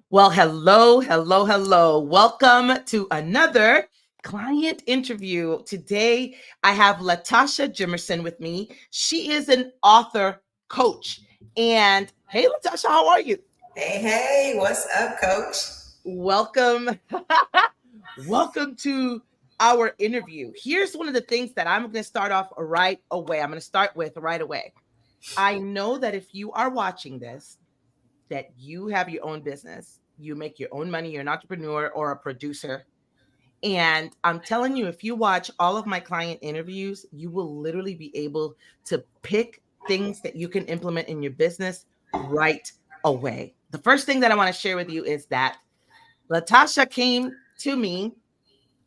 Well, hello, hello, hello. Welcome to another client interview. Today, I have Latasha Jimerson with me. She is an author coach. And hey, Latasha, how are you? Hey, what's up, coach? Welcome. Welcome to our interview. Here's one of the things that I'm going to start off right away. I'm going to start with right away. I know that if you are watching this, that you have your own business, you make your own money, you're an entrepreneur or a producer. And I'm telling you, if you watch all of my client interviews, you will literally be able to pick things that you can implement in your business right away. The first thing that I want to share with you is that Latasha came to me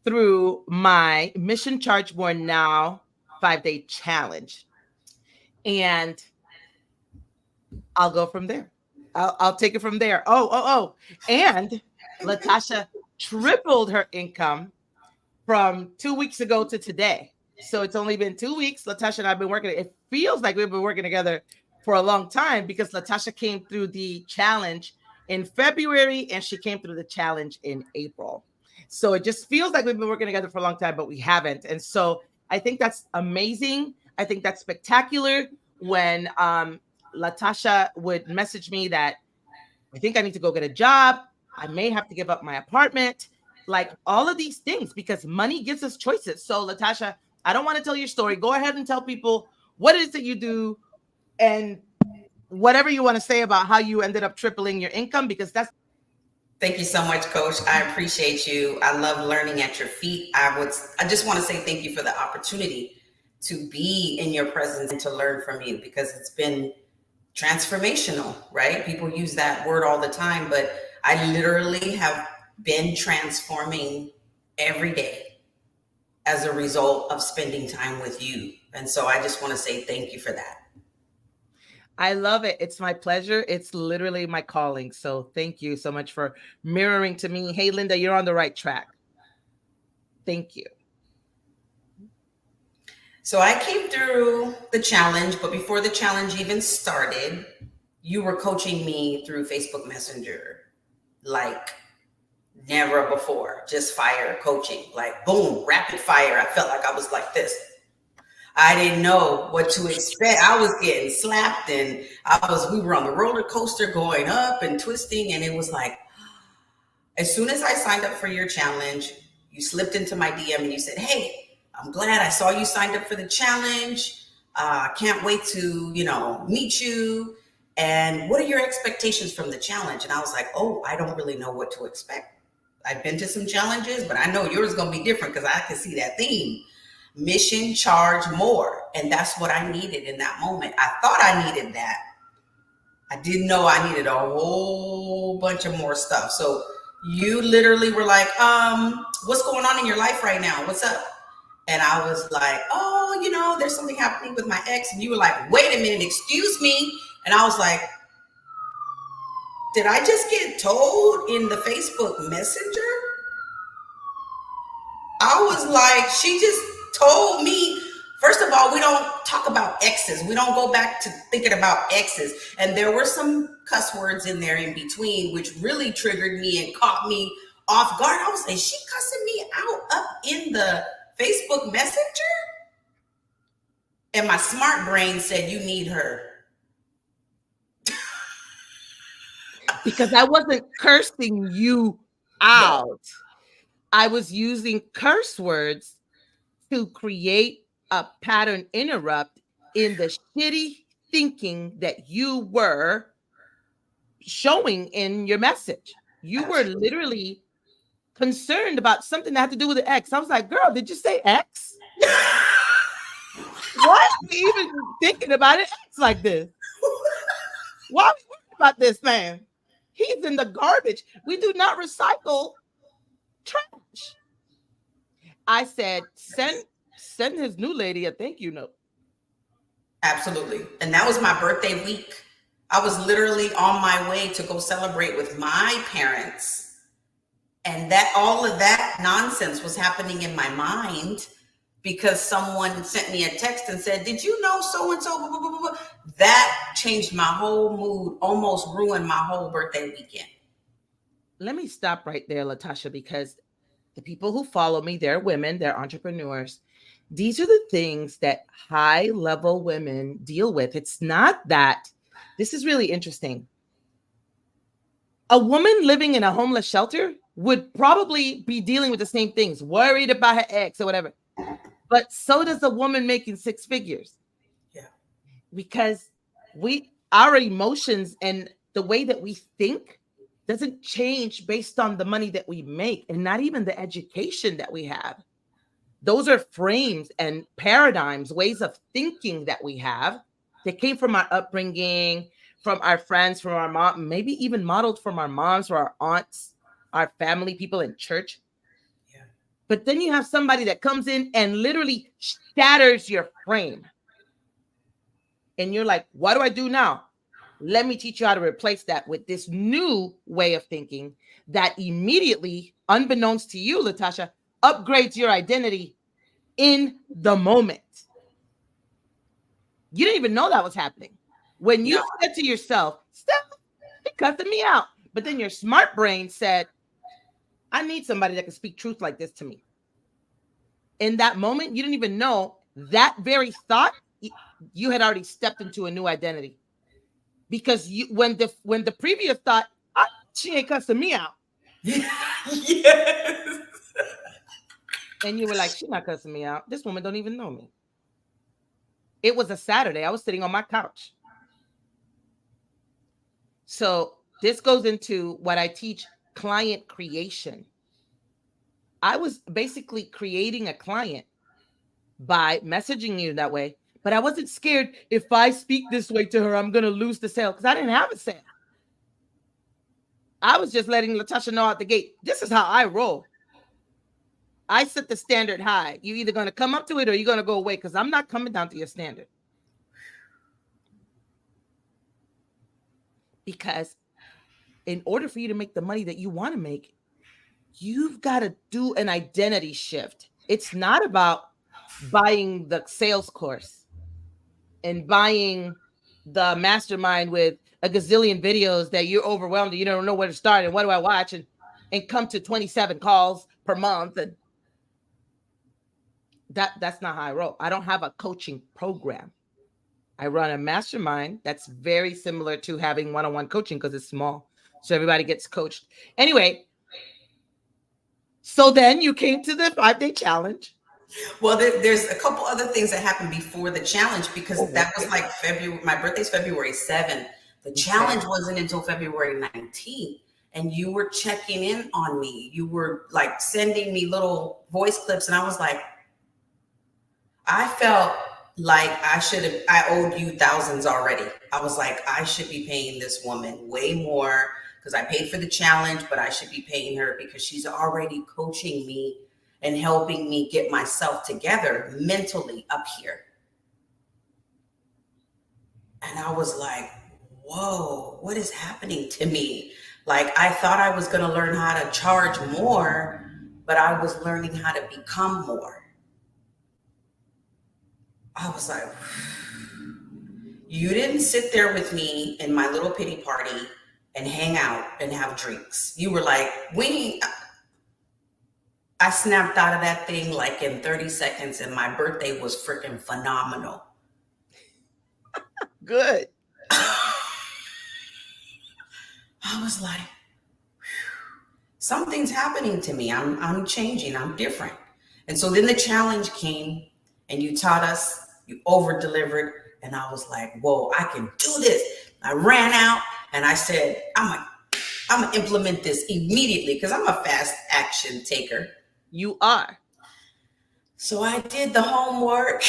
through my Mission Charge More Now 5-day challenge. And I'll go from there. I'll take it from there. Oh. And Latasha tripled her income from 2 weeks ago to today. So it's only been 2 weeks. Latasha and I have been working. It feels like we've been working together for a long time because Latasha came through the challenge in February and she came through the challenge in April. So it just feels like we've been working together for a long time, but we haven't. And so I think that's amazing. I think that's spectacular when Latasha would message me that I think I need to go get a job. I may have to give up my apartment, like all of these things, because money gives us choices. So, Latasha, I don't want to tell your story. Go ahead and tell people what it is that you do and whatever you want to say about how you ended up tripling your income, because that's. Thank you so much, coach. I appreciate you. I love learning at your feet. I just want to say thank you for the opportunity to be in your presence and to learn from you because it's been transformational, right? People use that word all the time, but I literally have been transforming every day as a result of spending time with you. And so I just want to say thank you for that. I love it. It's my pleasure. It's literally my calling. So thank you so much for mirroring to me. Hey, Linda, you're on the right track. Thank you. So I came through the challenge, but before the challenge even started, you were coaching me through Facebook Messenger like never before. Just fire coaching, like boom, rapid fire. I felt like I was like this. I didn't know what to expect. I was getting slapped and we were on the roller coaster going up and twisting. And it was like, as soon as I signed up for your challenge, you slipped into my DM and you said, hey, I'm glad I saw you signed up for the challenge. Can't wait to, meet you. And what are your expectations from the challenge? And I was like, oh, I don't really know what to expect. I've been to some challenges, but I know yours is going to be different because I can see that theme. Mission, charge more. And that's what I needed in that moment. I thought I needed that. I didn't know I needed a whole bunch of more stuff. So you literally were like, what's going on in your life right now? What's up? And I was like, oh, there's something happening with my ex. And you were like, wait a minute, excuse me. And I was like, did I just get told in the Facebook Messenger? I was like, she just told me. First of all, we don't talk about exes. We don't go back to thinking about exes. And there were some cuss words in there in between, which really triggered me and caught me off guard. I was like, is she cussing me out up in the Facebook Messenger? And my smart brain said, you need her. Because I wasn't cursing you out. No. I was using curse words to create a pattern interrupt in the shitty thinking that you were showing in your message. You were literally concerned about something that had to do with the ex. I was like, girl, did you say ex? Why are we even thinking about it like this? Why are we worried about this man? He's in the garbage. We do not recycle trash. I said, send his new lady a thank you note. Absolutely. And that was my birthday week. I was literally on my way to go celebrate with my parents. And that all of that nonsense was happening in my mind because someone sent me a text and said, did you know so-and-so? Blah, blah, blah, blah. That changed my whole mood, almost ruined my whole birthday weekend. let me stop right there, Latasha, because the people who follow me, they're women, they're entrepreneurs. These are the things that high level women deal with. It's not that, this is really interesting. A woman living in a homeless shelter would probably be dealing with the same things, worried about her ex or whatever. But so does a woman making six figures. Yeah. Because our emotions and the way that we think doesn't change based on the money that we make, and not even the education that we have. Those are frames and paradigms, ways of thinking that we have that came from our upbringing, from our friends, from our mom, maybe even modeled from our moms or our aunts, our family, people in church. Yeah. But then you have somebody that comes in and literally shatters your frame. And you're like, what do I do now? Let me teach you how to replace that with this new way of thinking that immediately, unbeknownst to you, Latasha, upgrades your identity in the moment. You didn't even know that was happening. When you No. said to yourself, Steph, you're cussing me out. But then your smart brain said, I need somebody that can speak truth like this to me. In that moment, you didn't even know that very thought, you had already stepped into a new identity. Because when the previous thought, she ain't cussing me out. Yes. And you were like, she's not cussing me out. This woman don't even know me. It was a Saturday. I was sitting on my couch. So this goes into what I teach, client creation. I was basically creating a client by messaging you that way, but I wasn't scared if I speak this way to her, I'm going to lose the sale because I didn't have a sale. I was just letting Latasha know out the gate, this is how I roll. I set the standard high. You're either going to come up to it or you're going to go away because I'm not coming down to your standard. Because in order for you to make the money that you want to make, you've got to do an identity shift. It's not about buying the sales course and buying the mastermind with a gazillion videos that you're overwhelmed and you don't know where to start and what do I watch, and come to 27 calls per month. And that's not how I roll. I don't have a coaching program. I run a mastermind that's very similar to having one-on-one coaching because it's small. So everybody gets coached. Anyway, so then you came to the 5-day challenge. Well, there's a couple other things that happened before the challenge because that was Okay. like February. My birthday's February 7th. The challenge wasn't until February 19th. And you were checking in on me. You were like sending me little voice clips. And I was like, I felt like I owed you thousands already. I was like, I should be paying this woman way more because I paid for the challenge, but I should be paying her because she's already coaching me and helping me get myself together mentally up here. And I was like, whoa, what is happening to me? Like, I thought I was going to learn how to charge more, but I was learning how to become more. I was like, you didn't sit there with me in my little pity party and hang out and have drinks. You were like, I snapped out of that thing like in 30 seconds and my birthday was freaking phenomenal. Good. I was like, something's happening to me. I'm changing. I'm different. And so then the challenge came and you taught us, you over delivered. And I was like, whoa, I can do this. I ran out and I said, I'm going to implement this immediately because I'm a fast action taker. You are. So I did the homework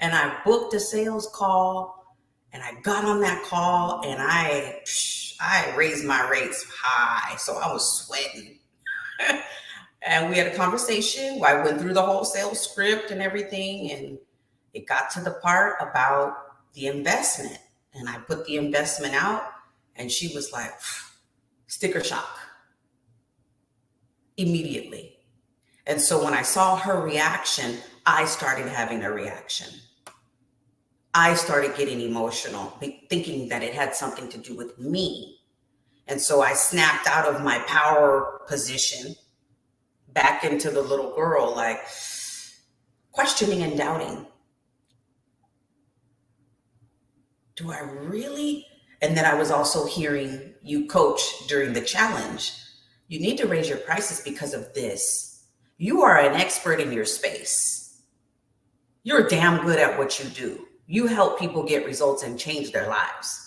and I booked a sales call and I got on that call and I raised my rates high. So I was sweating. And we had a conversation. I went through the whole sales script and everything. And it got to the part about the investment. And I put the investment out and she was like, sticker shock immediately. And so when I saw her reaction, I started having a reaction. I started getting emotional, thinking that it had something to do with me. And so I snapped out of my power position back into the little girl, like questioning and doubting. Do I really? And then I was also hearing you coach during the challenge. You need to raise your prices because of this. You are an expert in your space. You're damn good at what you do. You help people get results and change their lives.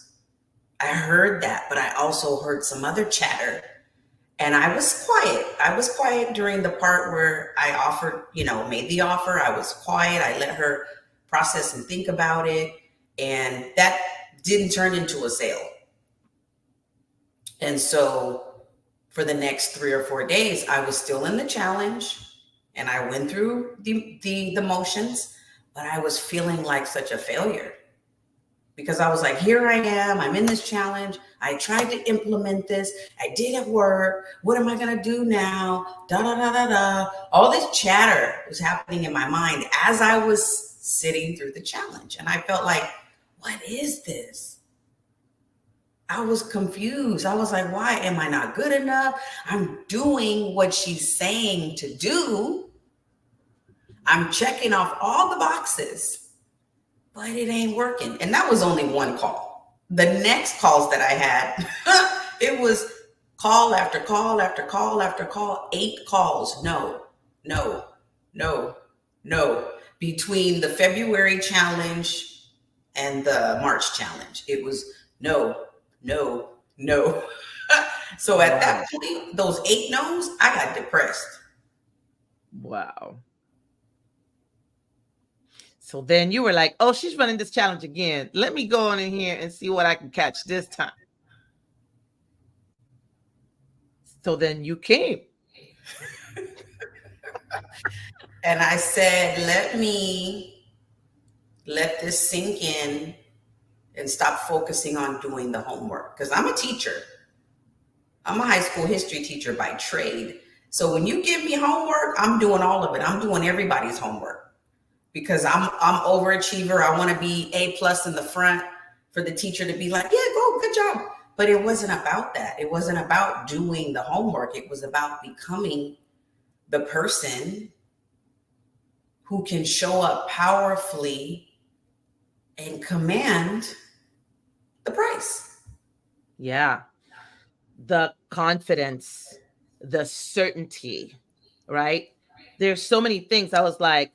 I heard that, but I also heard some other chatter. And I was quiet. I was quiet during the part where I offered, made the offer. I was quiet. I let her process and think about it. And that didn't turn into a sale. And so for the next 3 or 4 days, I was still in the challenge and I went through the motions, but I was feeling like such a failure because I was like, here I am, I'm in this challenge. I tried to implement this. I did it work. What am I going to do now? Da, da, da, da, da. All this chatter was happening in my mind as I was sitting through the challenge. And I felt like, what is this? I was confused. I was like, why am I not good enough? I'm doing what she's saying to do. I'm checking off all the boxes, but it ain't working. And that was only one call. The next calls that I had, it was call after call after call after call, 8 calls. No, no, no, no. Between the February challenge and the March challenge, it was no, no, no. So at that point, those 8 no's, I got depressed. Wow. So then you were like, oh, she's running this challenge again. Let me go on in here and see what I can catch this time. So then you came. And I said, let this sink in and stop focusing on doing the homework. Because I'm a teacher. I'm a high school history teacher by trade. So when you give me homework, I'm doing all of it. I'm doing everybody's homework because I'm overachiever. I want to be A+ in the front for the teacher to be like, yeah, go, good job. But it wasn't about that. It wasn't about doing the homework. It was about becoming the person who can show up powerfully and command the price. Yeah. The confidence, the certainty, right? There's so many things. I was like,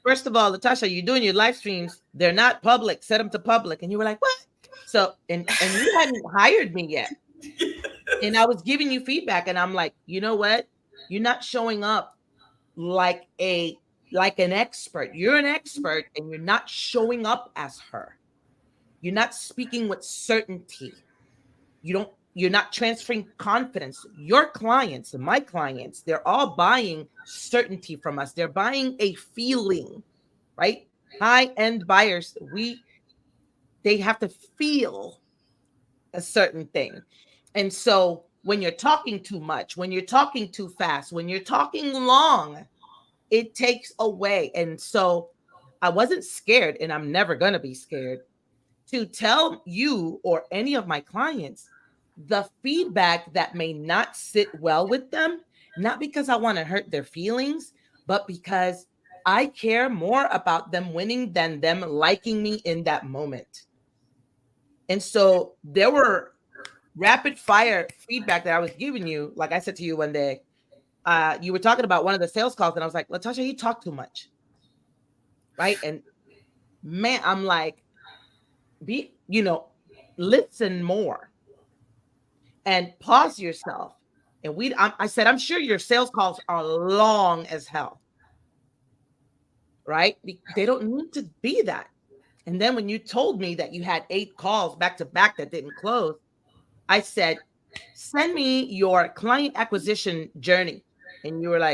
first of all, Latasha, you're doing your live streams. They're not public. Set them to public. And you were like, what? So, and you hadn't hired me yet. And I was giving you feedback. And I'm like, you know what? You're not showing up like an expert. You're an expert and you're not showing up as her. You're not speaking with certainty. You're not transferring confidence. Your clients and my clients, they're all buying certainty from us. They're buying a feeling, right? High-end buyers, they have to feel a certain thing. And so when you're talking too much, when you're talking too fast, when you're talking long, it takes away. And so I wasn't scared, and I'm never going to be scared to tell you or any of my clients the feedback that may not sit well with them, not because I want to hurt their feelings, but because I care more about them winning than them liking me in that moment. And so there were rapid fire feedback that I was giving you. Like I said to you one day, you were talking about one of the sales calls, and I was like, Latasha, you talk too much. Right. And man, I'm like, listen more and pause yourself. And I said, I'm sure your sales calls are long as hell. Right. They don't need to be that. And then when you told me that you had 8 calls back to back that didn't close, I said, send me your client acquisition journey. And you were like,